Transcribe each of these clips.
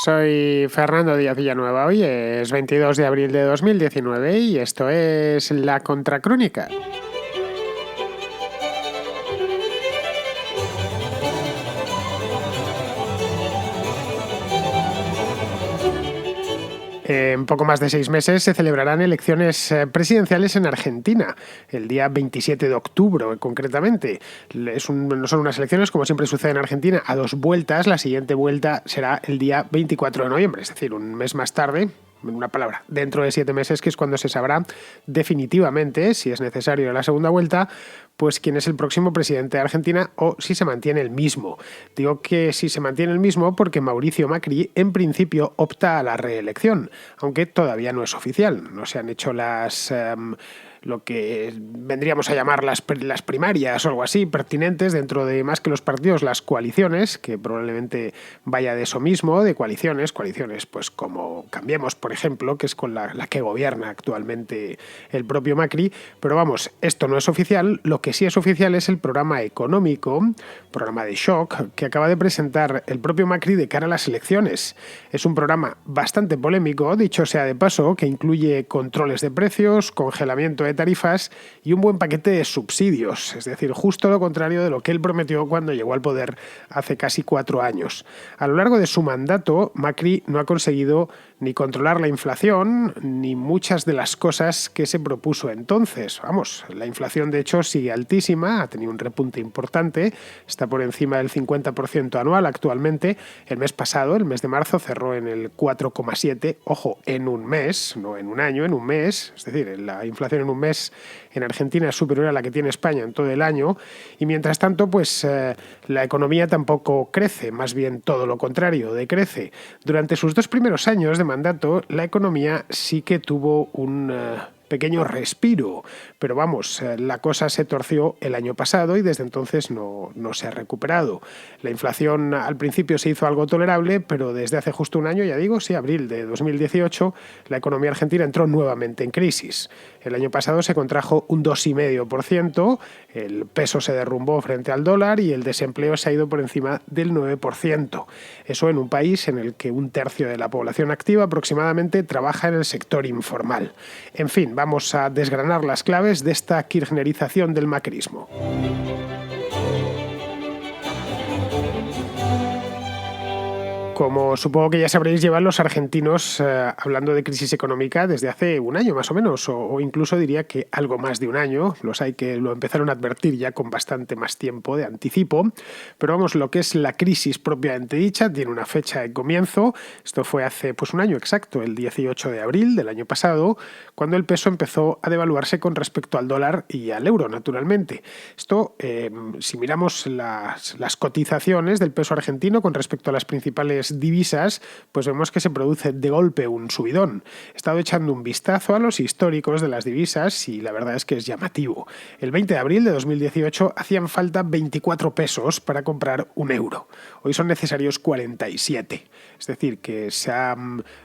Soy Fernando Díaz Villanueva. Hoy es 22 de abril de 2019 y esto es La Contracrónica. En poco más de 6 meses se celebrarán elecciones presidenciales en Argentina, el día 27 de octubre concretamente. No son unas elecciones, como siempre sucede en Argentina, a 2 vueltas. La siguiente vuelta será el día 24 de noviembre, es decir, un mes más tarde. En una palabra, dentro de 7 meses, que es cuando se sabrá definitivamente, si es necesario la segunda vuelta, pues quién es el próximo presidente de Argentina o si se mantiene el mismo. Digo que si se mantiene el mismo porque Mauricio Macri en principio opta a la reelección, aunque todavía no es oficial. No se han hecho lo que vendríamos a llamar las primarias o algo así, pertinentes dentro de, más que los partidos, las coaliciones, que probablemente vaya de eso mismo, de coaliciones, pues como Cambiemos, por ejemplo, que es con la que gobierna actualmente el propio Macri. Pero vamos, esto no es oficial. Lo que sí es oficial es el programa económico, programa de shock, que acaba de presentar el propio Macri de cara a las elecciones. Es un programa bastante polémico, dicho sea de paso, que incluye controles de precios, congelamiento de tarifas y un buen paquete de subsidios, es decir, justo lo contrario de lo que él prometió cuando llegó al poder hace casi 4 años. A lo largo de su mandato, Macri no ha conseguido ni controlar la inflación, ni muchas de las cosas que se propuso entonces. Vamos, la inflación de hecho sigue altísima, ha tenido un repunte importante, está por encima del 50% anual actualmente. El mes pasado, el mes de marzo, cerró en el 4,7%, ojo, en un mes, no en un año, en un mes, es decir, la inflación en un mes en Argentina es superior a la que tiene España en todo el año, y mientras tanto, pues la economía tampoco crece, más bien todo lo contrario, decrece. Durante sus 2 primeros años de mandato, la economía sí que tuvo un pequeño respiro, pero vamos, la cosa se torció el año pasado y desde entonces no se ha recuperado. La inflación al principio se hizo algo tolerable, pero desde hace justo un año, ya digo, sí, abril de 2018, la economía argentina entró nuevamente en crisis. El año pasado se contrajo un 2,5%, el peso se derrumbó frente al dólar y el desempleo se ha ido por encima del 9%. Eso en un país en el que 1/3 de la población activa aproximadamente trabaja en el sector informal. En fin, vamos a desgranar las claves de esta kirchnerización del macrismo. Como supongo que ya sabréis, llevan los argentinos hablando de crisis económica desde hace un año más o menos, o incluso diría que algo más de un año. Los hay que lo empezaron a advertir ya con bastante más tiempo de anticipo. Pero vamos, lo que es la crisis propiamente dicha tiene una fecha de comienzo. Esto fue hace un año exacto, el 18 de abril del año pasado, cuando el peso empezó a devaluarse con respecto al dólar y al euro, naturalmente. Esto, si miramos las cotizaciones del peso argentino con respecto a las principales divisas, pues vemos que se produce de golpe un subidón. He estado echando un vistazo a los históricos de las divisas y la verdad es que es llamativo. El 20 de abril de 2018 hacían falta 24 pesos para comprar un euro. Hoy son necesarios 47. Es decir, que se ha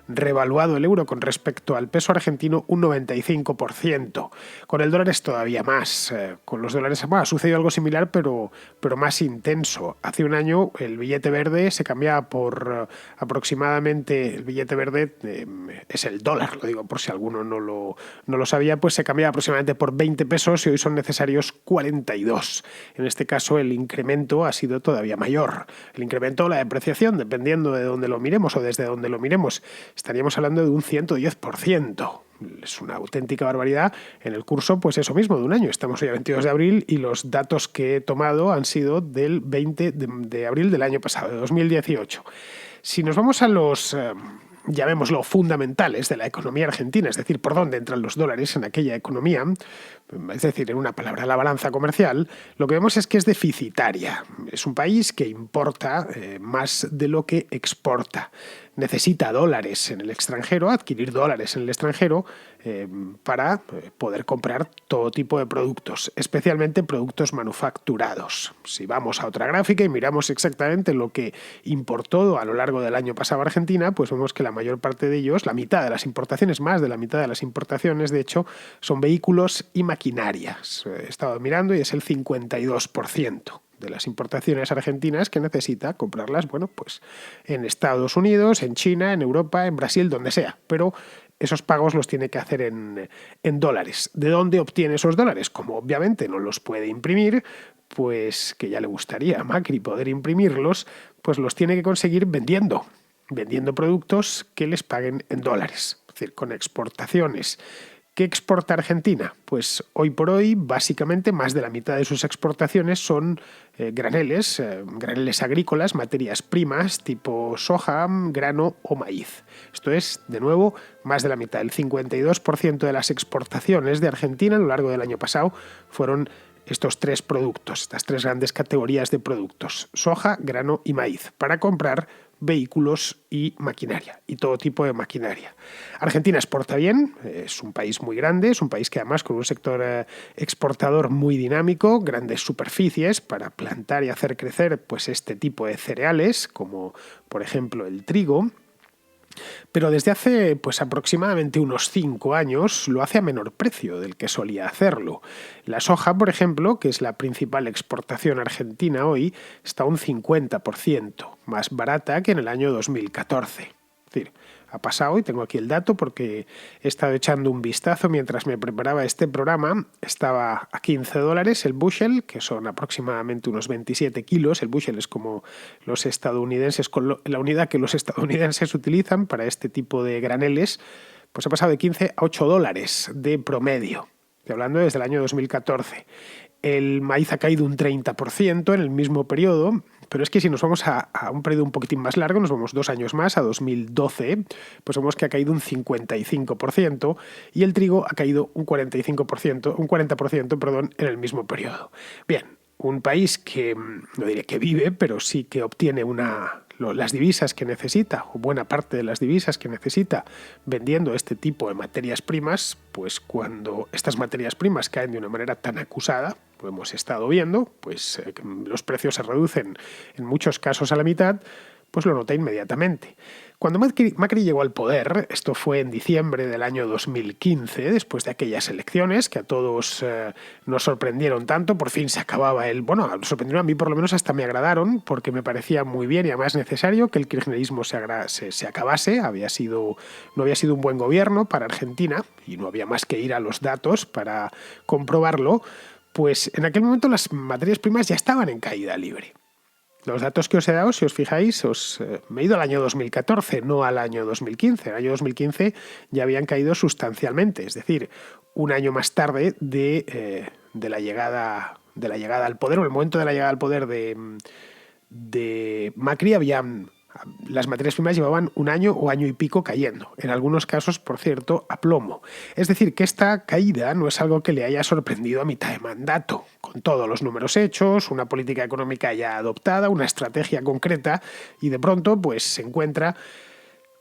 revaluado el euro con respecto al peso argentino un 95%. Con el dólar es todavía más. Con los dólares ha sucedido algo similar, pero más intenso. Hace un año el billete verde se cambiaba por aproximadamente, el billete verde es el dólar, lo digo por si alguno no lo sabía, pues se cambiaba aproximadamente por 20 pesos y hoy son necesarios 42. En este caso el incremento ha sido todavía mayor. El incremento o la depreciación, dependiendo de dónde lo miremos o desde dónde lo miremos, estaríamos hablando de un 110%. Es una auténtica barbaridad en el curso, pues eso mismo, de un año. Estamos hoy a 22 de abril y los datos que he tomado han sido del 20 de abril del año pasado, de 2018. Si nos vamos a los, llamémoslo, fundamentales de la economía argentina, es decir, por dónde entran los dólares en aquella economía, es decir, en una palabra, la balanza comercial, lo que vemos es que es deficitaria. Es un país que importa más de lo que exporta. Necesita dólares en el extranjero, adquirir dólares en el extranjero para poder comprar todo tipo de productos, especialmente productos manufacturados. Si vamos a otra gráfica y miramos exactamente lo que importó a lo largo del año pasado Argentina, pues vemos que la mayor parte de ellos, la mitad de las importaciones, más de la mitad de las importaciones, de hecho, son vehículos y maquinarias. He estado mirando y es el 52% de las importaciones argentinas que necesita comprarlas, bueno, pues en Estados Unidos, en China, en Europa, en Brasil, donde sea. Pero esos pagos los tiene que hacer en dólares. ¿De dónde obtiene esos dólares? Como obviamente no los puede imprimir, pues que ya le gustaría a Macri poder imprimirlos, pues los tiene que conseguir vendiendo productos que les paguen en dólares, es decir, con exportaciones. ¿Qué exporta Argentina? Pues hoy por hoy, básicamente, más de la mitad de sus exportaciones son graneles agrícolas, materias primas tipo soja, grano o maíz. Esto es, de nuevo, más de la mitad. El 52% de las exportaciones de Argentina a lo largo del año pasado fueron estos tres productos, estas tres grandes categorías de productos: soja, grano y maíz, para comprar vehículos y maquinaria, y todo tipo de maquinaria. Argentina exporta bien, es un país muy grande, es un país que además con un sector exportador muy dinámico, grandes superficies para plantar y hacer crecer pues este tipo de cereales, como por ejemplo el trigo. Pero desde hace pues aproximadamente unos 5 años lo hace a menor precio del que solía hacerlo. La soja, por ejemplo, que es la principal exportación argentina hoy, está un 50% más barata que en el año 2014. Es decir, ha pasado, y tengo aquí el dato porque he estado echando un vistazo mientras me preparaba este programa, estaba a $15 el bushel, que son aproximadamente unos 27 kilos. El bushel es como los estadounidenses, la unidad que los estadounidenses utilizan para este tipo de graneles, pues ha pasado de 15 a $8 de promedio. Estoy hablando desde el año 2014. El maíz ha caído un 30% en el mismo periodo, pero es que si nos vamos a un periodo un poquitín más largo, nos vamos 2 años más, a 2012, pues vemos que ha caído un 55% y el trigo ha caído un 40%, en el mismo periodo. Bien, un país que, no diré que vive, pero sí que obtiene las divisas que necesita, o buena parte de las divisas que necesita, vendiendo este tipo de materias primas, pues cuando estas materias primas caen de una manera tan acusada, lo hemos estado viendo, pues los precios se reducen en muchos casos a la mitad, pues lo nota inmediatamente. Cuando Macri llegó al poder, esto fue en diciembre del año 2015, después de aquellas elecciones que a todos nos sorprendieron tanto, por fin se acababa sorprendieron a mí, por lo menos hasta me agradaron, porque me parecía muy bien y además necesario que el kirchnerismo se acabase. No había sido un buen gobierno para Argentina y no había más que ir a los datos para comprobarlo. Pues en aquel momento las materias primas ya estaban en caída libre. Los datos que os he dado, si os fijáis, me he ido al año 2014, no al año 2015. En el año 2015 ya habían caído sustancialmente, es decir, un año más tarde de la llegada al poder, o el momento de la llegada al poder de Macri, las materias primas llevaban un año o año y pico cayendo, en algunos casos, por cierto, a plomo. Es decir, que esta caída no es algo que le haya sorprendido a mitad de mandato, con todos los números hechos, una política económica ya adoptada, una estrategia concreta, y de pronto pues se encuentra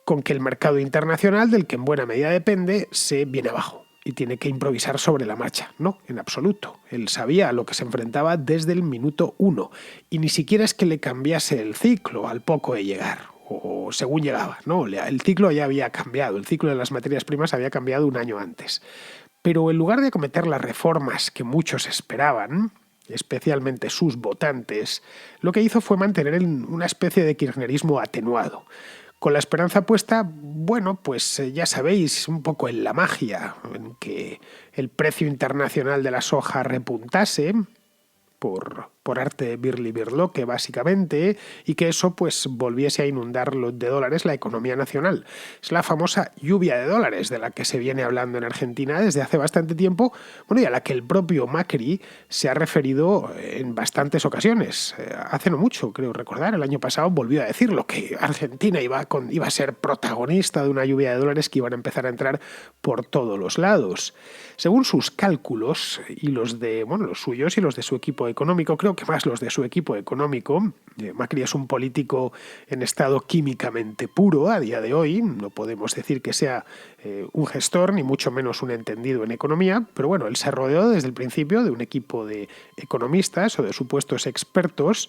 con que el mercado internacional, del que en buena medida depende, se viene abajo y tiene que improvisar sobre la marcha. No, en absoluto. Él sabía a lo que se enfrentaba desde el minuto 1 y ni siquiera es que le cambiase el ciclo al poco de llegar o según llegaba. No, el ciclo ya había cambiado, el ciclo de las materias primas había cambiado un año antes. Pero en lugar de acometer las reformas que muchos esperaban, especialmente sus votantes, lo que hizo fue mantener una especie de kirchnerismo atenuado, con la esperanza puesta, pues ya sabéis, un poco en la magia, en que el precio internacional de la soja repuntase por arte de birli-birloque, básicamente, y que eso pues volviese a inundar de dólares la economía nacional. Es la famosa lluvia de dólares de la que se viene hablando en Argentina desde hace bastante tiempo, y a la que el propio Macri se ha referido en bastantes ocasiones. Hace no mucho, creo recordar, el año pasado volvió a decirlo, que Argentina iba a ser protagonista de una lluvia de dólares que iban a empezar a entrar por todos los lados. Según sus cálculos, y los suyos y los de su equipo económico, creo que más los de su equipo económico, Macri es un político en estado químicamente puro a día de hoy, no podemos decir que sea un gestor, ni mucho menos un entendido en economía, pero él se rodeó desde el principio de un equipo de economistas o de supuestos expertos.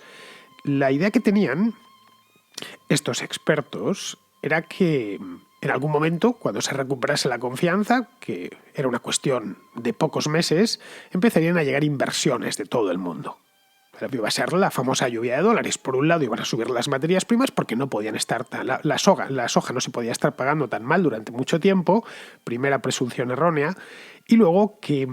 La idea que tenían estos expertos era que en algún momento, cuando se recuperase la confianza, que era una cuestión de pocos meses, empezarían a llegar inversiones de todo el mundo. Iba a ser la famosa lluvia de dólares. Por un lado iban a subir las materias primas porque no podían estar la soja no se podía estar pagando tan mal durante mucho tiempo, primera presunción errónea, y luego que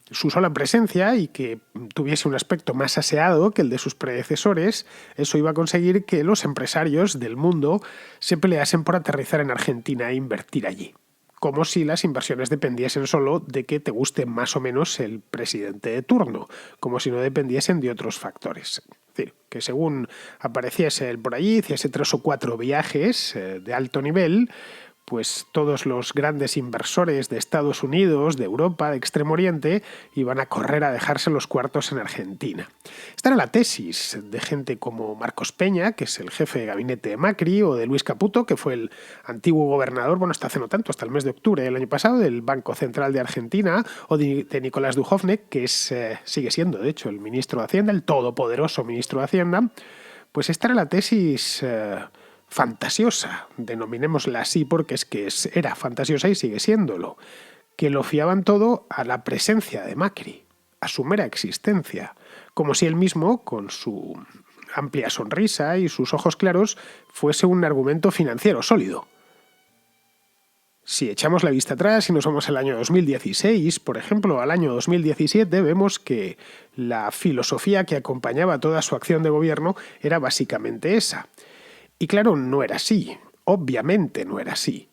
su sola presencia y que tuviese un aspecto más aseado que el de sus predecesores, eso iba a conseguir que los empresarios del mundo se peleasen por aterrizar en Argentina e invertir allí. Como si las inversiones dependiesen solo de que te guste más o menos el presidente de turno, como si no dependiesen de otros factores. Es decir, que según apareciese él por allí, hiciese 3 o 4 viajes de alto nivel, pues todos los grandes inversores de Estados Unidos, de Europa, de Extremo Oriente, iban a correr a dejarse los cuartos en Argentina. Esta era la tesis de gente como Marcos Peña, que es el jefe de gabinete de Macri, o de Luis Caputo, que fue el antiguo gobernador, bueno, hasta hace no tanto, hasta el mes de octubre del año pasado, del Banco Central de Argentina, o de Nicolás Dujovne, que sigue siendo, de hecho, el ministro de Hacienda, el todopoderoso ministro de Hacienda. Pues esta era la tesis fantasiosa, denominémosla así porque era fantasiosa y sigue siéndolo, que lo fiaban todo a la presencia de Macri, a su mera existencia, como si él mismo, con su amplia sonrisa y sus ojos claros, fuese un argumento financiero sólido. Si echamos la vista atrás y nos vamos al año 2016, por ejemplo, al año 2017, vemos que la filosofía que acompañaba toda su acción de gobierno era básicamente esa. Y claro, no era así. Obviamente no era así.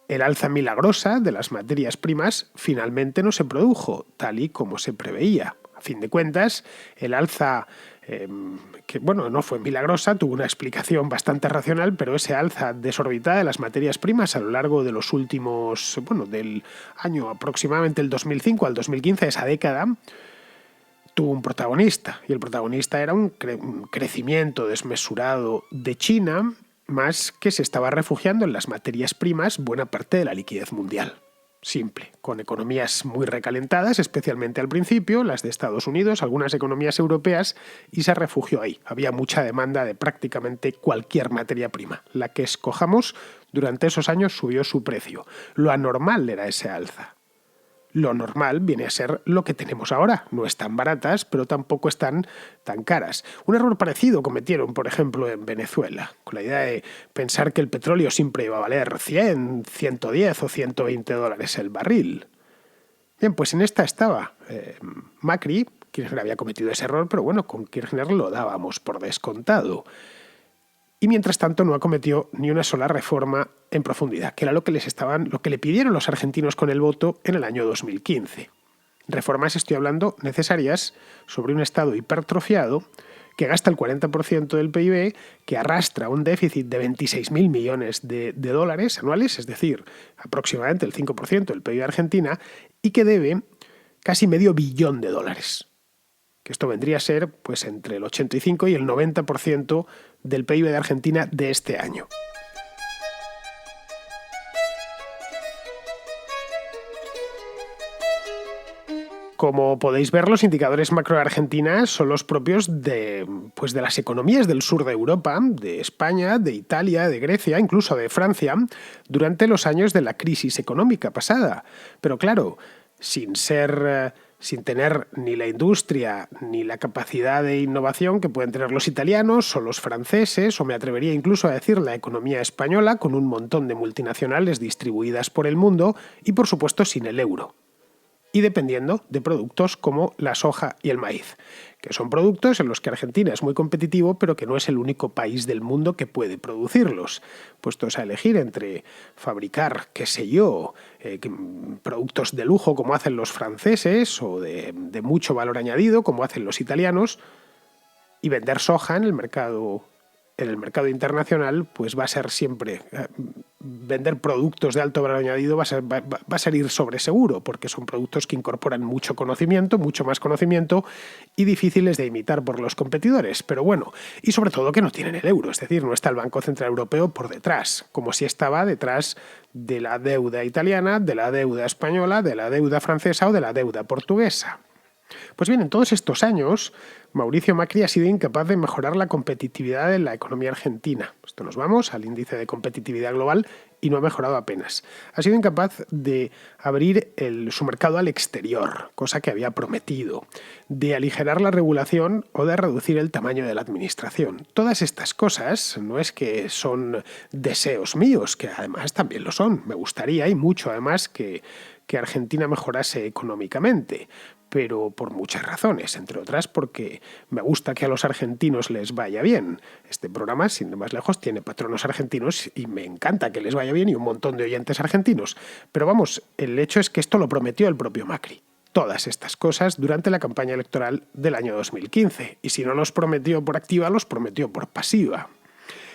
El alza milagrosa de las materias primas finalmente no se produjo, tal y como se preveía. A fin de cuentas, el alza, que bueno, no fue milagrosa, tuvo una explicación bastante racional, pero ese alza desorbitada de las materias primas a lo largo de los últimos, del año aproximadamente el 2005 al 2015, esa década, tuvo un protagonista, y el protagonista era un crecimiento desmesurado de China, más que se estaba refugiando en las materias primas buena parte de la liquidez mundial. Simple, con economías muy recalentadas, especialmente al principio, las de Estados Unidos, algunas economías europeas, y se refugió ahí. Había mucha demanda de prácticamente cualquier materia prima. La que escojamos, durante esos años subió su precio. Lo anormal era ese alza. Lo normal viene a ser lo que tenemos ahora. No están baratas, pero tampoco están tan caras. Un error parecido cometieron, por ejemplo, en Venezuela, con la idea de pensar que el petróleo siempre iba a valer 100, 110 o 120 dólares el barril. Bien, pues en esta estaba Macri. Kirchner había cometido ese error, pero bueno, con Kirchner lo dábamos por descontado. Y mientras tanto no acometió ni una sola reforma en profundidad, que era lo que le pidieron los argentinos con el voto en el año 2015. Reformas, estoy hablando, necesarias sobre un Estado hipertrofiado que gasta el 40% del PIB, que arrastra un déficit de 26.000 millones de dólares anuales, es decir, aproximadamente el 5% del PIB de Argentina, y que debe casi $500 millones. Que esto vendría a ser pues entre el 85 y el 90% del PIB de Argentina de este año. Como podéis ver, los indicadores macro de Argentina son los propios de las economías del sur de Europa, de España, de Italia, de Grecia, incluso de Francia, durante los años de la crisis económica pasada. Pero claro, sin tener ni la industria ni la capacidad de innovación que pueden tener los italianos o los franceses, o me atrevería incluso a decir la economía española, con un montón de multinacionales distribuidas por el mundo y, por supuesto, sin el euro. Y dependiendo de productos como la soja y el maíz, que son productos en los que Argentina es muy competitivo, pero que no es el único país del mundo que puede producirlos. Puestos a elegir entre fabricar, productos de lujo como hacen los franceses o de mucho valor añadido como hacen los italianos, y vender soja en el mercado internacional, pues va a ser siempre vender productos de alto valor añadido va a ser ir sobre seguro, porque son productos que incorporan mucho más conocimiento y difíciles de imitar por los competidores. Pero bueno, y sobre todo que no tienen el euro, es decir, no está el Banco Central Europeo por detrás, como si estaba detrás de la deuda italiana, de la deuda española, de la deuda francesa o de la deuda portuguesa. Pues bien, en todos estos años, Mauricio Macri ha sido incapaz de mejorar la competitividad de la economía argentina. Esto nos vamos al índice de competitividad global y no ha mejorado apenas. Ha sido incapaz de abrir su mercado al exterior, cosa que había prometido, de aligerar la regulación o de reducir el tamaño de la administración. Todas estas cosas no es que son deseos míos, que además también lo son. Me gustaría, y mucho además, que Argentina mejorase económicamente, pero por muchas razones, entre otras porque me gusta que a los argentinos les vaya bien. Este programa, sin ir más lejos, tiene patronos argentinos y me encanta que les vaya bien y un montón de oyentes argentinos. Pero vamos, el hecho es que esto lo prometió el propio Macri. Todas estas cosas durante la campaña electoral del año 2015. Y si no los prometió por activa, los prometió por pasiva.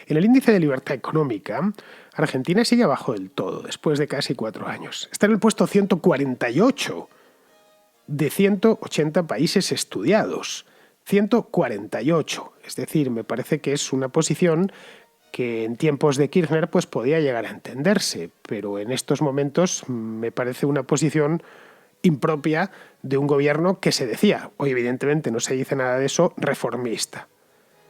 En el índice de libertad económica, Argentina sigue abajo del todo, después de casi 4 años. Está en el puesto 148 de 180 países estudiados. 148. Es decir, me parece que es una posición que en tiempos de Kirchner pues podía llegar a entenderse, pero en estos momentos me parece una posición impropia de un gobierno que se decía, hoy evidentemente no se dice nada de eso, reformista.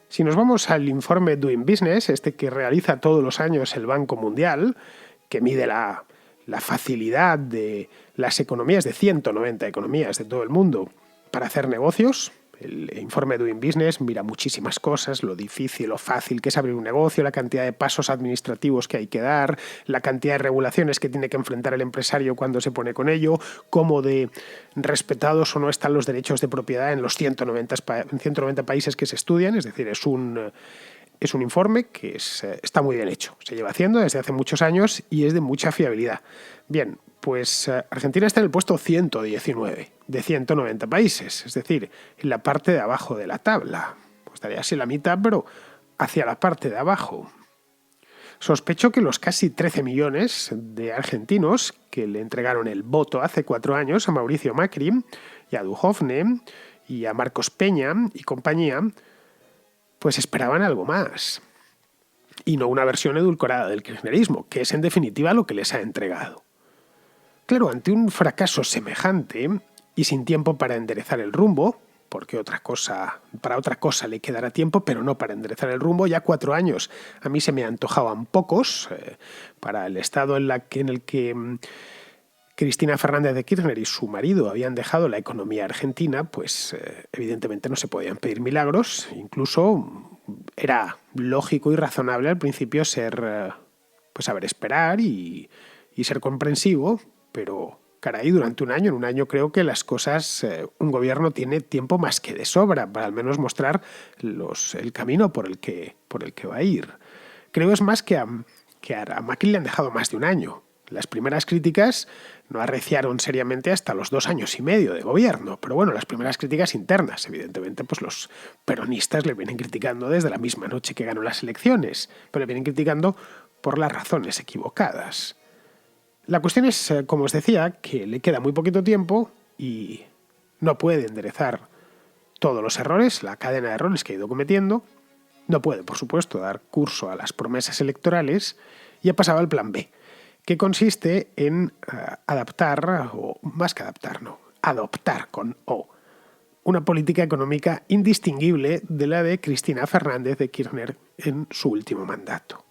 Si nos vamos al informe Doing Business, este que realiza todos los años el Banco Mundial, que mide la facilidad de las economías, de 190 economías de todo el mundo, para hacer negocios. El informe Doing Business mira muchísimas cosas, lo difícil o fácil que es abrir un negocio, la cantidad de pasos administrativos que hay que dar, la cantidad de regulaciones que tiene que enfrentar el empresario cuando se pone con ello, cómo de respetados o no están los derechos de propiedad en los 190 países que se estudian. Es decir, es un informe que está muy bien hecho. Se lleva haciendo desde hace muchos años y es de mucha fiabilidad. Bien, pues Argentina está en el puesto 119 de 190 países, es decir, en la parte de abajo de la tabla. Pues estaría así la mitad, pero hacia la parte de abajo. Sospecho que los casi 13 millones de argentinos que le entregaron el voto hace 4 años a Mauricio Macri y a Duhovne y a Marcos Peña y compañía, pues esperaban algo más. Y no una versión edulcorada del kirchnerismo, que es en definitiva lo que les ha entregado. Claro, ante un fracaso semejante y sin tiempo para enderezar el rumbo, porque para otra cosa le quedará tiempo, pero no para enderezar el rumbo, ya 4 años a mí se me antojaban pocos para el estado en el que Cristina Fernández de Kirchner y su marido habían dejado la economía argentina, pues evidentemente no se podían pedir milagros. Incluso era lógico y razonable al principio saber esperar y ser comprensivo, pero caray, durante en un año creo que las cosas, un gobierno tiene tiempo más que de sobra para al menos mostrar el camino por el que va a ir. Creo es más que a Macri le han dejado más de un año. Las primeras críticas no arreciaron seriamente hasta los 2 años y medio de gobierno, pero bueno, las primeras críticas internas, evidentemente, pues los peronistas le vienen criticando desde la misma noche que ganó las elecciones, pero le vienen criticando por las razones equivocadas. La cuestión es, como os decía, que le queda muy poquito tiempo y no puede enderezar todos los errores, la cadena de errores que ha ido cometiendo, no puede, por supuesto, dar curso a las promesas electorales y ha pasado al plan B, que consiste en adaptar, o más que adaptar, no, adoptar con O, una política económica indistinguible de la de Cristina Fernández de Kirchner en su último mandato.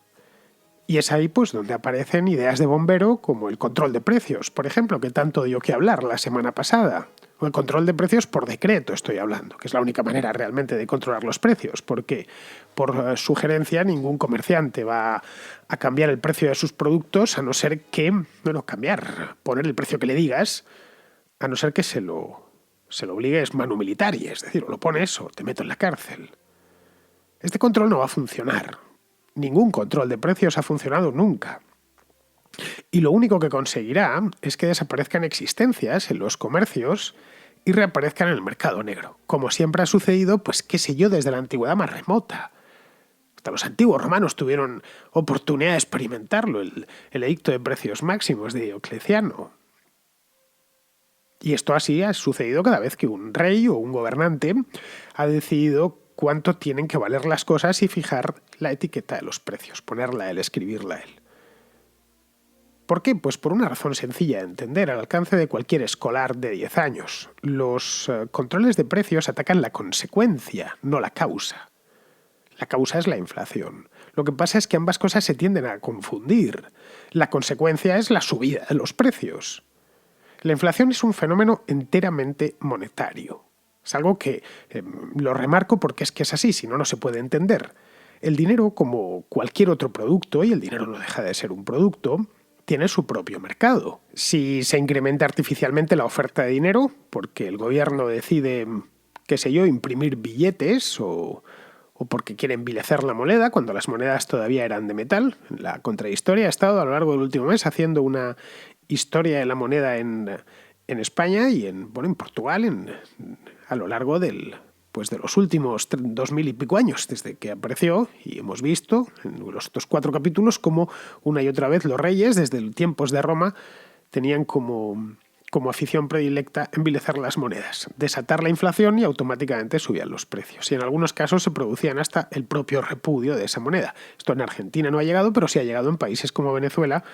Y es ahí pues donde aparecen ideas de bombero como el control de precios, por ejemplo, que tanto dio que hablar la semana pasada. O el control de precios por decreto estoy hablando, que es la única manera realmente de controlar los precios, porque por sugerencia ningún comerciante va a cambiar el precio de sus productos a no ser que, poner el precio que le digas, a no ser que se lo obligues manu militari, es decir, o lo pones o te meto en la cárcel. Este control no va a funcionar. Ningún control de precios ha funcionado nunca. Y lo único que conseguirá es que desaparezcan existencias en los comercios y reaparezcan en el mercado negro. Como siempre ha sucedido, pues qué sé yo, desde la antigüedad más remota. Hasta los antiguos romanos tuvieron oportunidad de experimentarlo, el edicto de precios máximos de Diocleciano. Y esto así ha sucedido cada vez que un rey o un gobernante ha decidido cuánto tienen que valer las cosas y fijar la etiqueta de los precios, ponerla él, escribirla él. ¿Por qué? Pues por una razón sencilla de entender, al alcance de cualquier escolar de 10 años. Los controles de precios atacan la consecuencia, no la causa. La causa es la inflación. Lo que pasa es que ambas cosas se tienden a confundir. La consecuencia es la subida de los precios. La inflación es un fenómeno enteramente monetario. Es algo que lo remarco porque es que es así, si no, no se puede entender. El dinero, como cualquier otro producto, y el dinero no deja de ser un producto, tiene su propio mercado. Si se incrementa artificialmente la oferta de dinero, porque el gobierno decide, qué sé yo, imprimir billetes o porque quiere envilecer la moneda, cuando las monedas todavía eran de metal. La contrahistoria ha estado a lo largo del último mes haciendo una historia de la moneda en España y en Portugal a lo largo de los últimos 2000 y pico años, desde que apareció, y hemos visto en los otros 4 capítulos cómo una y otra vez los reyes, desde tiempos de Roma, tenían como afición predilecta envilecer las monedas, desatar la inflación y automáticamente subían los precios. Y en algunos casos se producían hasta el propio repudio de esa moneda. Esto en Argentina no ha llegado, pero sí ha llegado en países como Venezuela,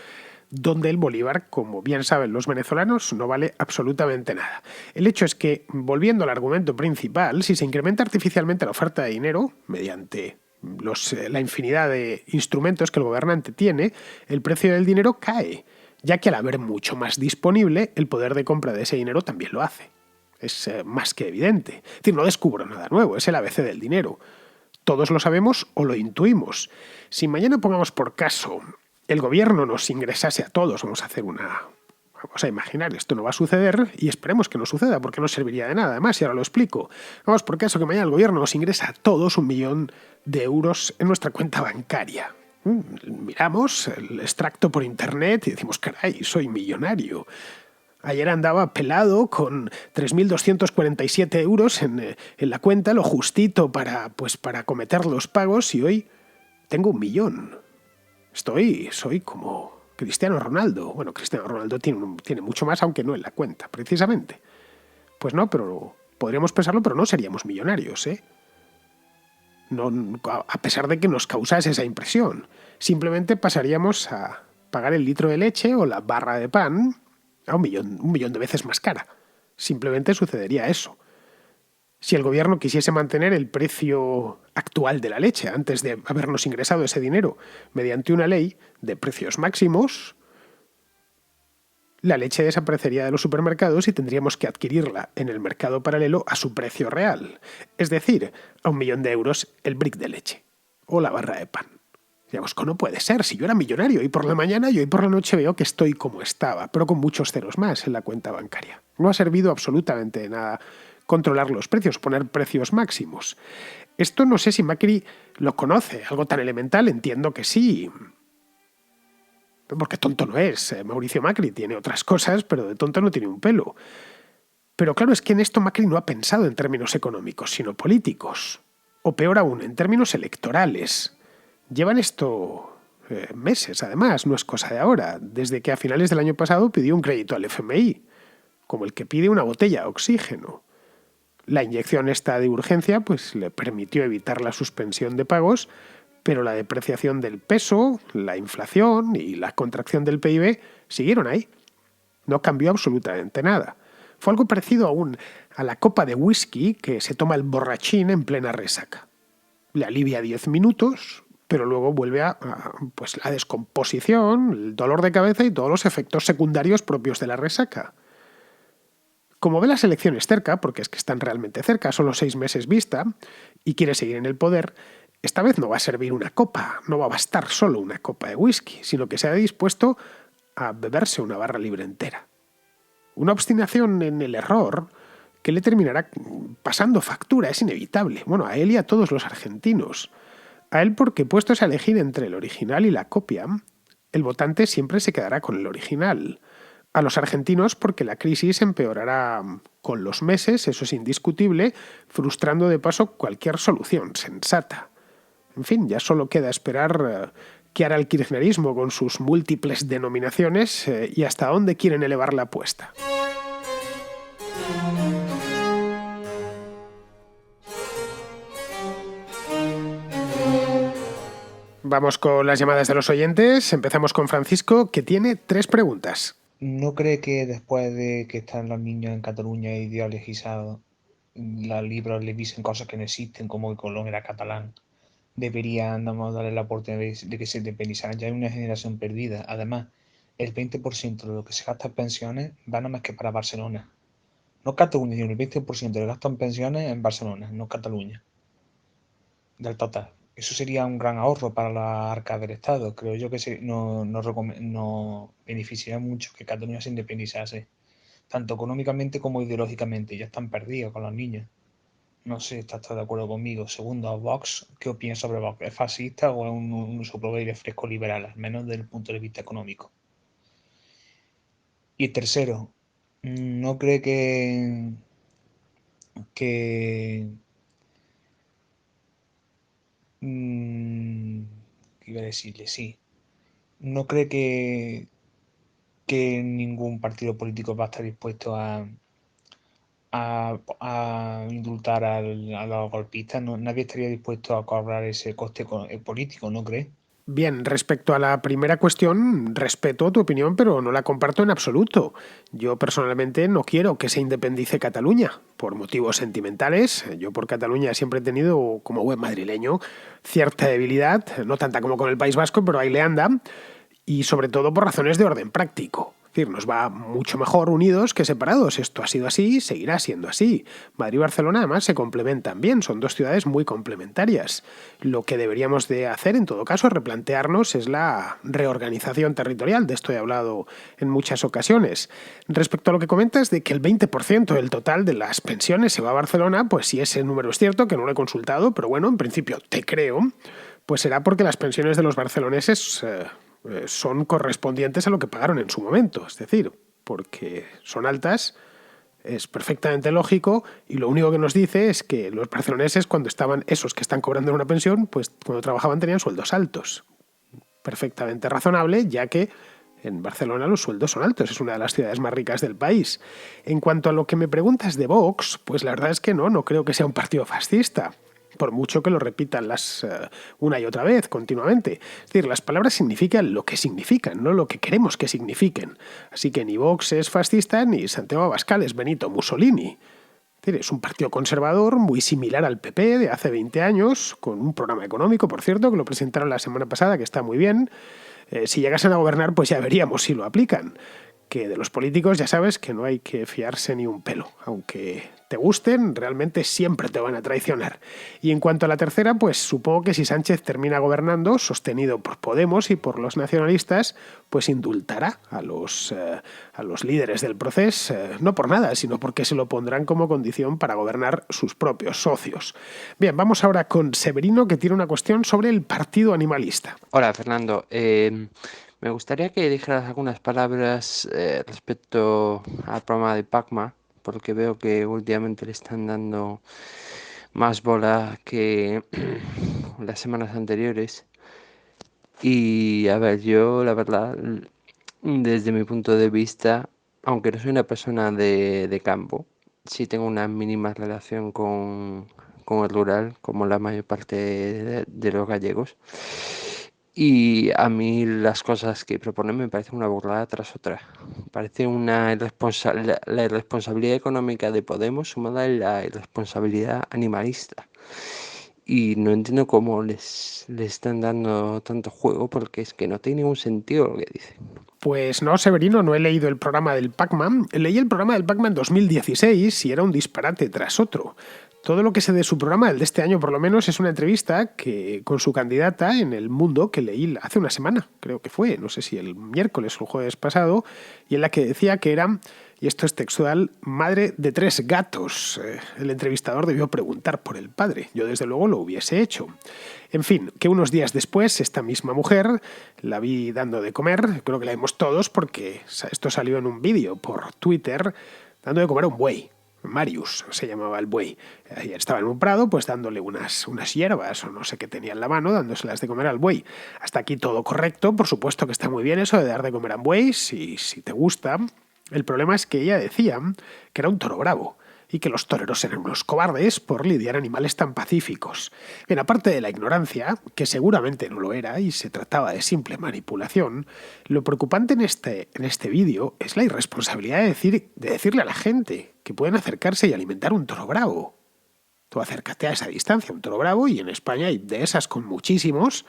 donde el bolívar, como bien saben los venezolanos, no vale absolutamente nada. El hecho es que, volviendo al argumento principal, si se incrementa artificialmente la oferta de dinero, mediante la infinidad de instrumentos que el gobernante tiene, el precio del dinero cae, ya que al haber mucho más disponible, el poder de compra de ese dinero también lo hace. Es más que evidente. Es decir, no descubro nada nuevo, es el ABC del dinero. Todos lo sabemos o lo intuimos. Si mañana, pongamos por caso, el gobierno nos ingresase a todos, vamos a imaginar, esto no va a suceder y esperemos que no suceda porque no serviría de nada. Además, y ahora lo explico, vamos por caso que mañana el gobierno nos ingresa a todos 1 millón de euros en nuestra cuenta bancaria. Miramos el extracto por internet y decimos, caray, soy millonario. Ayer andaba pelado con 3.247 euros en la cuenta, lo justito para cometer los pagos, y hoy tengo 1 millón. Soy como Cristiano Ronaldo. Bueno, Cristiano Ronaldo tiene mucho más, aunque no en la cuenta, precisamente. Pues no, pero podríamos pensarlo, pero no seríamos millonarios, ¿eh? No, a pesar de que nos causase esa impresión. Simplemente pasaríamos a pagar el litro de leche o la barra de pan a 1 millón de veces más cara. Simplemente sucedería eso. Si el gobierno quisiese mantener el precio actual de la leche antes de habernos ingresado ese dinero mediante una ley de precios máximos, la leche desaparecería de los supermercados y tendríamos que adquirirla en el mercado paralelo a su precio real. Es decir, a 1 millón de euros el brick de leche o la barra de pan. Digamos, no puede ser, si yo era millonario y por la mañana y hoy por la noche veo que estoy como estaba, pero con muchos ceros más en la cuenta bancaria. No ha servido absolutamente de nada controlar los precios, poner precios máximos. Esto no sé si Macri lo conoce, algo tan elemental, entiendo que sí. Porque tonto no es. Mauricio Macri tiene otras cosas, pero de tonto no tiene un pelo. Pero claro, es que en esto Macri no ha pensado en términos económicos, sino políticos. O peor aún, en términos electorales. Llevan esto meses, además, no es cosa de ahora. Desde que a finales del año pasado pidió un crédito al FMI, como el que pide una botella de oxígeno. La inyección esta de urgencia pues le permitió evitar la suspensión de pagos, pero la depreciación del peso, la inflación y la contracción del PIB siguieron ahí. No cambió absolutamente nada. Fue algo parecido aún a la copa de whisky que se toma el borrachín en plena resaca. Le alivia 10 minutos, pero luego vuelve a la descomposición, el dolor de cabeza y todos los efectos secundarios propios de la resaca. Como ve las elecciones cerca, porque es que están realmente cerca, solo 6 meses vista, y quiere seguir en el poder, esta vez no va a servir una copa, no va a bastar solo una copa de whisky, sino que se ha dispuesto a beberse una barra libre entera. Una obstinación en el error que le terminará pasando factura, es inevitable. Bueno, a él y a todos los argentinos. A él porque, puestos a elegir entre el original y la copia, el votante siempre se quedará con el original. A los argentinos porque la crisis empeorará con los meses, eso es indiscutible, frustrando de paso cualquier solución sensata. En fin, ya solo queda esperar qué hará el kirchnerismo con sus múltiples denominaciones y hasta dónde quieren elevar la apuesta. Vamos con las llamadas de los oyentes. Empezamos con Francisco, que tiene 3 preguntas. ¿No cree que después de que están los niños en Cataluña ideologizados, los libros les dicen cosas que no existen, como que Colón era catalán, deberían darle la oportunidad de que se independizaran? Ya hay una generación perdida. Además, el 20% de lo que se gasta en pensiones va nada más que para Barcelona. No Cataluña, sino el 20% del gasto en pensiones en Barcelona, no Cataluña, del total. Eso sería un gran ahorro para la arca del Estado. Creo yo que no beneficiaría mucho que Cataluña se independizase, tanto económicamente como ideológicamente. Ya están perdidos con los niños. No sé si estás de acuerdo conmigo. Segundo, Vox, ¿qué opinas sobre Vox? ¿Es fascista o es un uso de aire fresco liberal, al menos desde el punto de vista económico? Y tercero, ¿no cree que mm, ¿qué iba a decirle? Sí. ¿No cree que ningún partido político va a estar dispuesto a indultar a los golpistas? No, nadie estaría dispuesto a cobrar ese coste político, ¿no cree? Bien, respecto a la primera cuestión, respeto tu opinión, pero no la comparto en absoluto. Yo personalmente no quiero que se independice Cataluña, por motivos sentimentales. Yo por Cataluña siempre he tenido, como buen madrileño, cierta debilidad, no tanta como con el País Vasco, pero ahí le anda, y sobre todo por razones de orden práctico. Es decir, nos va mucho mejor unidos que separados. Esto ha sido así y seguirá siendo así. Madrid y Barcelona además se complementan bien, son 2 ciudades muy complementarias. Lo que deberíamos de hacer en todo caso, replantearnos, es la reorganización territorial. De esto he hablado en muchas ocasiones. Respecto a lo que comentas de que el 20% del total de las pensiones se va a Barcelona, pues si ese número es cierto, que no lo he consultado, pero bueno, en principio te creo, pues será porque las pensiones de los barceloneses son correspondientes a lo que pagaron en su momento. Es decir, porque son altas, es perfectamente lógico, y lo único que nos dice es que los barceloneses, cuando estaban, esos que están cobrando una pensión, pues cuando trabajaban tenían sueldos altos. Perfectamente razonable, ya que en Barcelona los sueldos son altos, es una de las ciudades más ricas del país. En cuanto a lo que me preguntas de Vox, pues la verdad es que no creo que sea un partido fascista, por mucho que lo repitan una y otra vez, continuamente. Es decir, las palabras significan lo que significan, no lo que queremos que signifiquen. Así que ni Vox es fascista, ni Santiago Abascal es Benito Mussolini. Es un partido conservador muy similar al PP de hace 20 años, con un programa económico, por cierto, que lo presentaron la semana pasada, que está muy bien. Si llegasen a gobernar, pues ya veríamos si lo aplican. Que de los políticos ya sabes que no hay que fiarse ni un pelo. Aunque te gusten, realmente siempre te van a traicionar. Y en cuanto a la tercera, pues supongo que si Sánchez termina gobernando, sostenido por Podemos y por los nacionalistas, pues indultará a los líderes del proceso, no por nada, sino porque se lo pondrán como condición para gobernar sus propios socios. Bien, vamos ahora con Severino, que tiene una cuestión sobre el partido animalista. Hola Fernando, me gustaría que dijeras algunas palabras respecto al programa de Pacma, porque veo que últimamente le están dando más bola que las semanas anteriores. Y a ver, yo la verdad, desde mi punto de vista, aunque no soy una persona de campo, sí tengo una mínima relación con el rural, como la mayor parte de los gallegos. Y a mí las cosas que proponen me parecen una burrada tras otra. Parece la irresponsabilidad económica de Podemos sumada a la irresponsabilidad animalista. Y no entiendo cómo les están dando tanto juego, porque es que no tiene ningún sentido lo que dicen. Pues no, Severino, no he leído el programa del Pac-Man. Leí el programa del Pac-Man en 2016 y era un disparate tras otro. Todo lo que sé de su programa, el de este año por lo menos, es una entrevista con su candidata en El Mundo que leí hace una semana, creo que fue, no sé si el miércoles o el jueves pasado, y en la que decía que era, y esto es textual, madre de 3 gatos. El entrevistador debió preguntar por el padre. Yo desde luego lo hubiese hecho. En fin, que unos días después esta misma mujer la vi dando de comer, creo que la vimos todos porque esto salió en un vídeo por Twitter, dando de comer a un buey. Marius se llamaba el buey. Estaba en un prado pues dándole unas hierbas o no sé qué tenía en la mano, dándoselas de comer al buey. Hasta aquí todo correcto, por supuesto que está muy bien eso de dar de comer a un buey, si te gusta. El problema es que ella decía que era un toro bravo y que los toreros eran unos cobardes por lidiar animales tan pacíficos. Bien, aparte de la ignorancia, que seguramente no lo era y se trataba de simple manipulación, lo preocupante en este vídeo es la irresponsabilidad de decirle a la gente que pueden acercarse y alimentar un toro bravo. Tú acércate a esa distancia, un toro bravo, y en España hay de esas con muchísimos,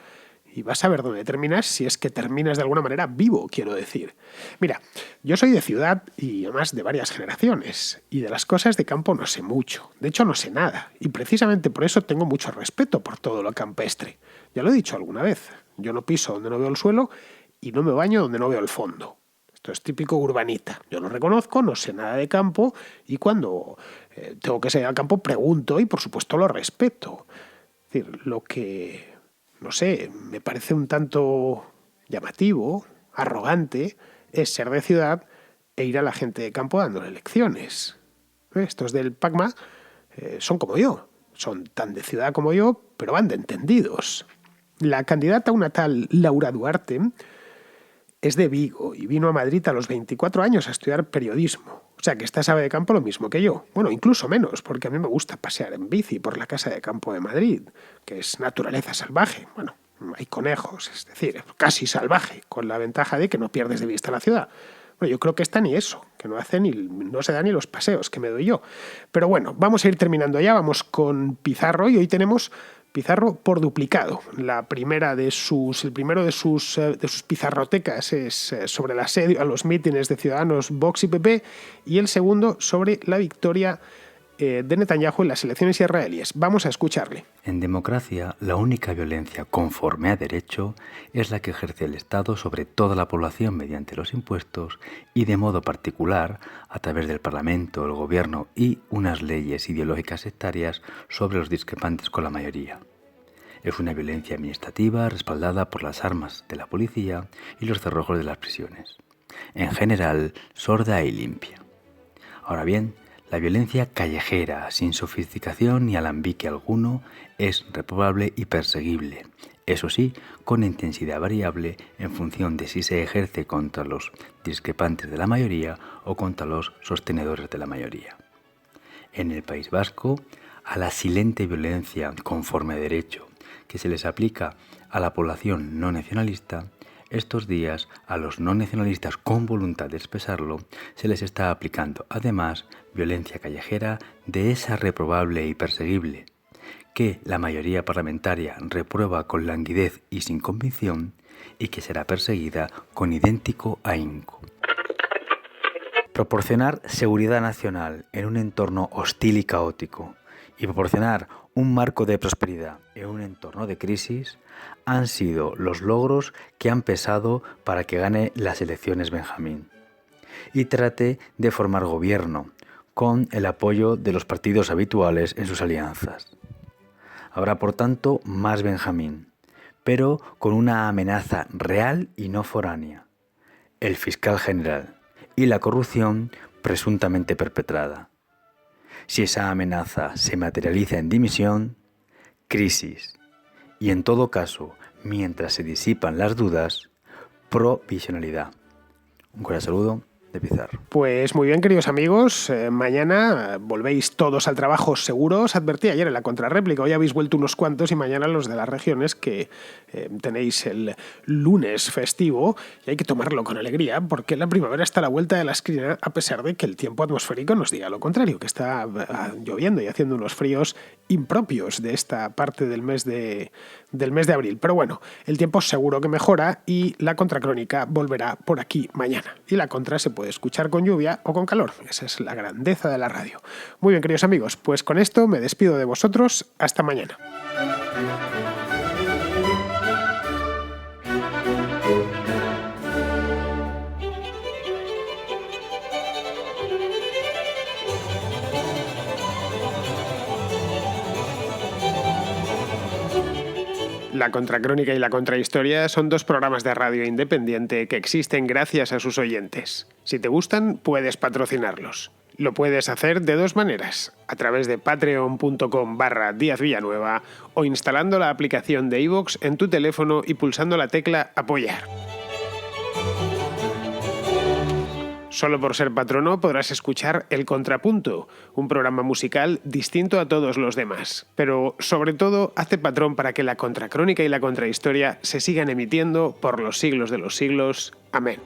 y vas a ver dónde terminas, si es que terminas de alguna manera vivo, quiero decir. Mira, yo soy de ciudad y además de varias generaciones, y de las cosas de campo no sé mucho, de hecho no sé nada, y precisamente por eso tengo mucho respeto por todo lo campestre. Ya lo he dicho alguna vez, yo no piso donde no veo el suelo y no me baño donde no veo el fondo. Esto es típico urbanita. Yo lo reconozco, no sé nada de campo, y cuando tengo que salir al campo pregunto y por supuesto lo respeto. Es decir, lo que, no sé, me parece un tanto llamativo, arrogante, es ser de ciudad e ir a la gente de campo dándole lecciones. Estos del PACMA son como yo, son tan de ciudad como yo, pero van de entendidos. La candidata, una tal Laura Duarte, es de Vigo y vino a Madrid a los 24 años a estudiar periodismo. O sea que esta sabe de campo lo mismo que yo. Bueno, incluso menos, porque a mí me gusta pasear en bici por la Casa de Campo de Madrid, que es naturaleza salvaje. Bueno, hay conejos, es decir, casi salvaje, con la ventaja de que no pierdes de vista la ciudad. Bueno, yo creo que está ni eso, que no se da ni los paseos que me doy yo. Pero bueno, vamos a ir terminando ya, vamos con Pizarro, y hoy tenemos Pizarro por duplicado. El primero de sus pizarrotecas es sobre el asedio a los mítines de Ciudadanos, Vox y PP, y el segundo sobre la victoria de Netanyahu en las elecciones israelíes. Vamos a escucharle. En democracia, la única violencia conforme a derecho es la que ejerce el Estado sobre toda la población mediante los impuestos y de modo particular a través del Parlamento, el Gobierno y unas leyes ideológicas sectarias sobre los discrepantes con la mayoría. Es una violencia administrativa respaldada por las armas de la policía y los cerrojos de las prisiones. En general, sorda y limpia. Ahora bien, la violencia callejera, sin sofisticación ni alambique alguno, es reprobable y perseguible, eso sí, con intensidad variable en función de si se ejerce contra los discrepantes de la mayoría o contra los sostenedores de la mayoría. En el País Vasco, a la silente violencia conforme a derecho que se les aplica a la población no nacionalista, estos días a los no nacionalistas con voluntad de expresarlo se les está aplicando además violencia callejera de esa reprobable y perseguible, que la mayoría parlamentaria reprueba con languidez y sin convicción y que será perseguida con idéntico ahínco. Proporcionar seguridad nacional en un entorno hostil y caótico y proporcionar un marco de prosperidad en un entorno de crisis han sido los logros que han pesado para que gane las elecciones Benjamín y trate de formar gobierno con el apoyo de los partidos habituales en sus alianzas. Habrá, por tanto, más Benjamín, pero con una amenaza real y no foránea: el fiscal general y la corrupción presuntamente perpetrada. Si esa amenaza se materializa en dimisión, crisis, y en todo caso, mientras se disipan las dudas, provisionalidad. Un cordial saludo de Pizarro. Pues muy bien, queridos amigos, mañana volvéis todos al trabajo seguro. Os advertí ayer en la contrarréplica, hoy habéis vuelto unos cuantos y mañana los de las regiones que tenéis el lunes festivo, y hay que tomarlo con alegría porque la primavera está a la vuelta de la esquina, a pesar de que el tiempo atmosférico nos diga lo contrario, que está lloviendo y haciendo unos fríos impropios de esta parte del mes de abril. Pero bueno, el tiempo seguro que mejora y la contracrónica volverá por aquí mañana. Y la contra se puede escuchar con lluvia o con calor. Esa es la grandeza de la radio. Muy bien, queridos amigos, pues con esto me despido de vosotros. Hasta mañana. La Contracrónica y la Contrahistoria son dos programas de radio independiente que existen gracias a sus oyentes. Si te gustan, puedes patrocinarlos. Lo puedes hacer de dos maneras: a través de patreon.com/Díaz Villanueva o instalando la aplicación de iVoox en tu teléfono y pulsando la tecla Apoyar. Solo por ser patrono podrás escuchar El Contrapunto, un programa musical distinto a todos los demás. Pero, sobre todo, hazte patrón para que la Contracrónica y la Contrahistoria se sigan emitiendo por los siglos de los siglos. Amén.